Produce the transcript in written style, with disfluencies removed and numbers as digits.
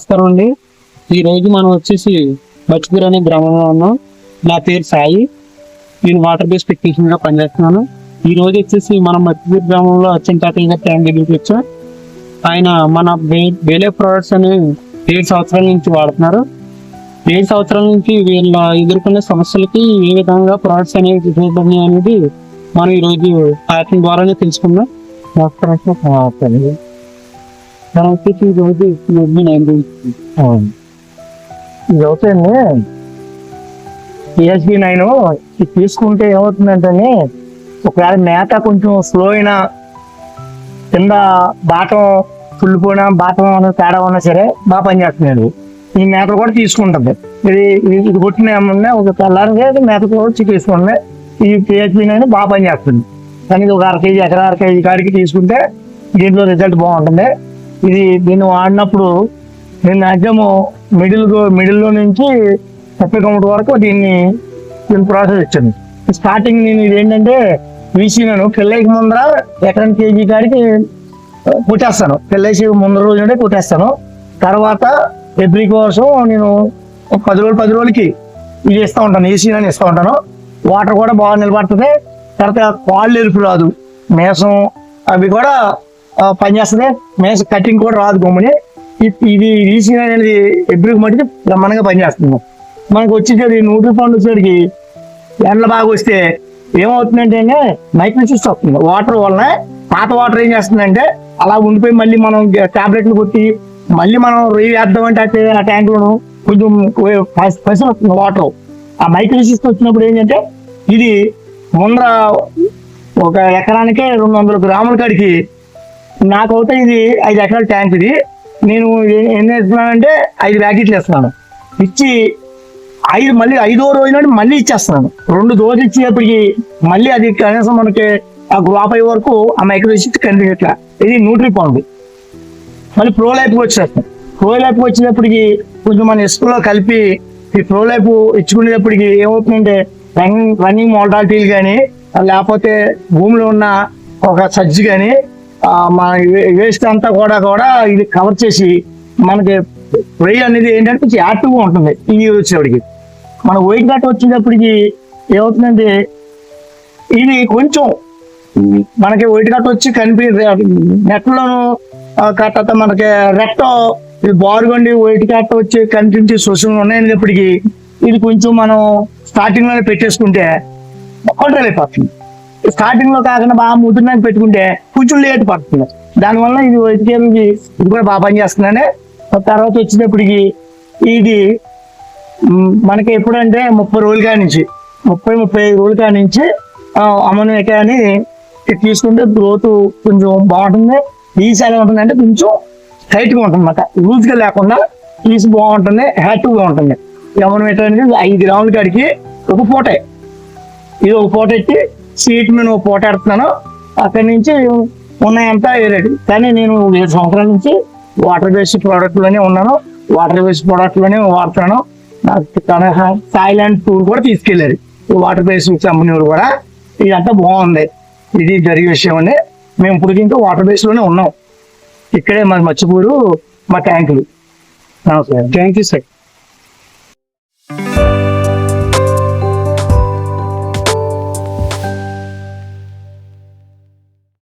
నమస్కారం అండి. ఈ రోజు మనం వచ్చేసి మచ్చిపూర్ అనే గ్రామంలో ఉన్నాం. నా పేరు సాయి. నేను వాటర్ బేస్ టెక్నీషియన్ గా పనిచేస్తున్నాను. ఈ రోజు వచ్చేసి మనం మచ్చిపూర్ గ్రామంలో అచ్చంతాతయ్య గారి ట్యాంక్ దగ్గరికి వచ్చాం. ఆయన మన బేలే ప్రొడక్ట్స్ అని 7 సంవత్సరాల నుంచి వాడుతున్నారు. 7 సంవత్సరాల నుంచి వీళ్ళ ఎదుర్కొనే సమస్యలకి ఏ విధంగా ప్రొడక్ట్స్ అనేవి ఉపయోగపడినాయి అనేది మనం ఈ రోజు ఆయన ద్వారానే తెలుసుకుందాం. నమస్కారం. మనం వచ్చేసి ఈ రోజు ఇది అవుతాయండి. PHB 9 ఇది తీసుకుంటే ఏమవుతుందంటే ఒకవేళ మేత కొంచెం స్లో అయినా కింద బాటం తుల్లిపోయినా బాటం అనేది తేడా ఉన్నా సరే బాగా పనిచేస్తుంది. ఈ మేత కూడా తీసుకుంటుంది. ఇది కొట్టిన ఏమన్నా ఒక తెల్లారి మేత కూడా తీసుకుంటుంది. ఈ PHB 9 బాగా పనిచేస్తుంది. కానీ ఇది ఒక 1/2 kg ఎకరా 1/2 kg కాడికి తీసుకుంటే దీంట్లో రిజల్ట్ బాగుంటుంది. దీన్ని వాడినప్పుడు నేను మ్యాక్సిమం మిడిల్లో నుంచి 30 కిలోమీటర్ వరకు దీన్ని ప్రాసెస్ ఇచ్చాను. స్టార్టింగ్ నేను ఇది ఏంటంటే వీసీనాను పెళ్ళైకి ముందర ఎకరానికి కేజీ కాడికి కొట్టేస్తాను. పెళ్ళేసి ముందర రోజు అంటే కొట్టేస్తాను. తర్వాత ఎవ్రీ కోసం నేను 10 రోజులకి ఇది ఇస్తూ ఉంటాను. ఈసీనాని ఇస్తూ ఉంటాను. వాటర్ కూడా బాగా నిలబడుతుంది. తర్వాత కాళ్ళు ఎరుపు రాదు, మేసం అవి కూడా పనిచేస్తుంది. మేసం కటింగ్ కూడా రాదు గమ్ముని. ఇది ఈసీనా అనేది ఎవ్రీ మట్టికి బ్రహ్మాండంగా పనిచేస్తుంది. మనకు వచ్చేసరికి న్యూట్రీ ఫండ్ వచ్చేసరికి ఎండలు బాగా వస్తే ఏమవుతుందంటే మైక్రోసిస్ట్ వస్తుంది. వాటర్ వలన పాత వాటర్ ఏం చేస్తుందంటే అలా ఉండిపోయి మళ్ళీ మనం టాబ్లెట్లు కొట్టి మళ్ళీ మనం రొయ్యి వేద్దామంటే ఆ ట్యాంకులను కొంచెం పైసలు వస్తుంది వాటర్. ఆ మైక్రోసిస్ట్ వచ్చినప్పుడు ఏంటంటే ఇది ముందర ఒక ఎకరానికే 200 గ్రాముల కాడికి నాకు అవుతాయి. ఇది 5 ఎకరాల ట్యాంక్. ఇది నేను ఏం చేస్తున్నానంటే 5 ప్యాకెట్లు ఇస్తున్నాను. ఇచ్చి మళ్ళీ 5వ రోజు నాడు మళ్ళీ ఇచ్చేస్తున్నాను. 2 డోసులు ఇచ్చేటప్పటికి మళ్ళీ అది కనీసం మనకి ఆ గ్రాప్ అయ్యే వరకు ఆ మైక్రోసిస్ట్ కనిపించట్లా. ఇది న్యూట్రీ ఫండ్. మళ్ళీ ప్రోలైఫ్కి వచ్చేస్తాం. ప్రోలైఫ్కి వచ్చేటప్పటికి కొంచెం మన ఇసుకలో కలిపి ఈ ప్రోలైఫ్ ఇచ్చుకునేటప్పటికి ఏమవుతుందంటే రన్నింగ్ మోటాలిటీలు కానీ లేకపోతే భూమిలో ఉన్న ఒక సజ్జి కానీ మన వేస్ట్ అంతా కూడా ఇది కవర్ చేసి మనకి రొయ్య అనేది ఏంటంటే కొంచెం యాక్టివ్గా ఉంటుంది. ఇది వచ్చేవాడికి మన వెయిట్ కట్ వచ్చేటప్పటికి ఏమవుతుందంటే ఇది కొంచెం మనకి వెయిట్ కట్ వచ్చి నెట్లోను కట్ట మనకి రెట్టో ఇది బారుగొండి వెయిట్ కట్ వచ్చి కనిపించి సోషల్ ఉన్నాయనేటప్పటికి ఇది కొంచెం మనం స్టార్టింగ్ లోనే పెట్టేసుకుంటే కంట్రోల్ అయిపోతుంది. స్టార్టింగ్ లో కాకుండా బాగా ముద్దునాక పెట్టుకుంటే కొంచెం లేట్ పడుతుంది. దానివల్ల ఇది ఇది కూడా బాగా పనిచేస్తుందండి. తర్వాత వచ్చేటప్పటికి ఇది మనకి ఎప్పుడంటే 30 రోజుల కాడి నుంచి 35 రోజుల కాడి నుంచి అమోనియా కానీ తీసుకుంటే గ్రోత్ కొంచెం బాగుంటుంది. ఈస్ ఎలా ఉంటుంది అంటే కొంచెం టైట్గా ఉంటుంది అన్నమాట. లూజ్గా లేకుండా ఈస్ బాగుంటుంది, యాక్టివ్గా ఉంటుంది. అమోనియా అనేది 5 గ్రాముల కాడికి ఒక పూటే. ఇది ఒక పూట ఎట్టి సీట్ మీద ఒక పూట ఎడుతున్నాను. అక్కడి నుంచి ఉన్నాయంతా వేరేది. కానీ నేను 7 సంవత్సరాల నుంచి వాటర్ బేస్డ్ ప్రోడక్ట్లోనే ఉన్నాను. వాటర్ బేస్డ్ ప్రోడక్ట్లోనే వాడుతున్నాను. నాకు థాయిలాండ్ టూర్ కూడా తీసుకెళ్ళారు వాటర్ బేస్డ్ కంపెనీ కూడా. ఇదంతా బాగుంది. ఇది జరిగే విషయం అండి. మేము ఇప్పుడు ఇంకా వాటర్ బేస్డ్లోనే ఉన్నాం. ఇక్కడే మా మచ్చిపూరు మా ట్యాంకులు. నమస్కారం. Thank you sir.